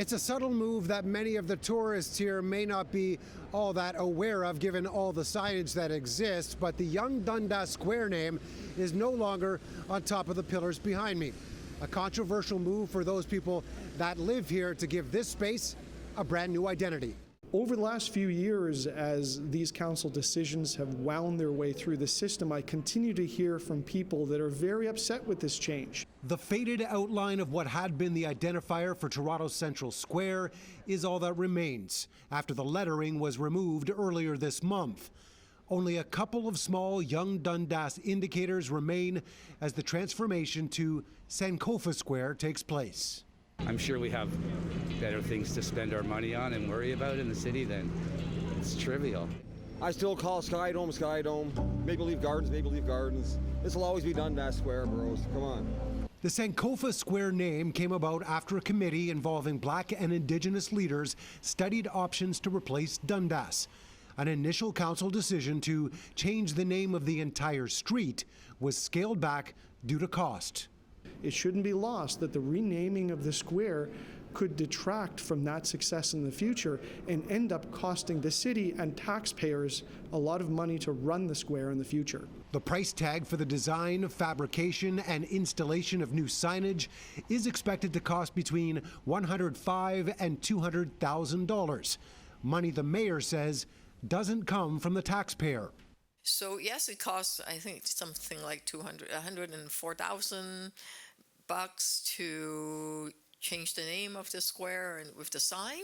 It's a subtle move that many of the tourists here may not be all that aware of given all the signage that exists, but the Yonge-Dundas Square name is no longer on top of the pillars behind me. A controversial move for those people that live here to give this space a brand new identity. Over the last few years, as these council decisions have wound their way through the system, I continue to hear from people that are very upset with this change. The faded outline of what had been the identifier for Toronto's Central Square is all that remains after the lettering was removed earlier this month. Only a couple of small Yonge-Dundas indicators remain as the transformation to Sankofa Square takes place. I'm sure we have better things to spend our money on and worry about in the city than it's trivial. I still call Sky Dome, Sky Dome. Maple Leaf Gardens, Maple Leaf Gardens. This will always be Dundas Square, bros. Come on. The Sankofa Square name came about after a committee involving Black and Indigenous leaders studied options to replace Dundas. An initial council decision to change the name of the entire street was scaled back due to cost. It shouldn't be lost that the renaming of the square could detract from that success in the future and end up costing the city and taxpayers a lot of money to run the square in the future. The price tag for the design, fabrication, and installation of new signage is expected to cost between $105,000 and $200,000. Money the mayor says doesn't come from the taxpayer. So yes, it costs, I think, something like $104,000 to change the name of the square and with the sign.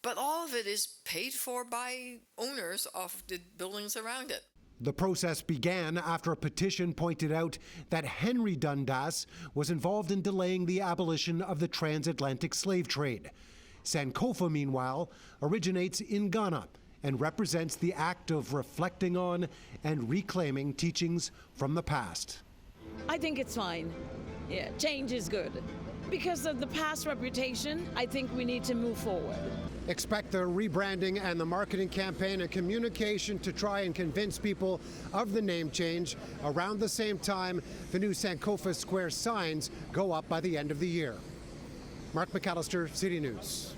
But all of it is paid for by owners of the buildings around it. The process began after a petition pointed out that Henry Dundas was involved in delaying the abolition of the transatlantic slave trade. Sankofa, meanwhile, originates in Ghana and represents the act of reflecting on and reclaiming teachings from the past. I think it's fine. Yeah, change is good. Because of the past reputation, I think we need to move forward. Expect the rebranding and the marketing campaign and communication to try and convince people of the name change. Around the same time, the new Sankofa Square signs go up by the end of the year. Mark McAllister, City News.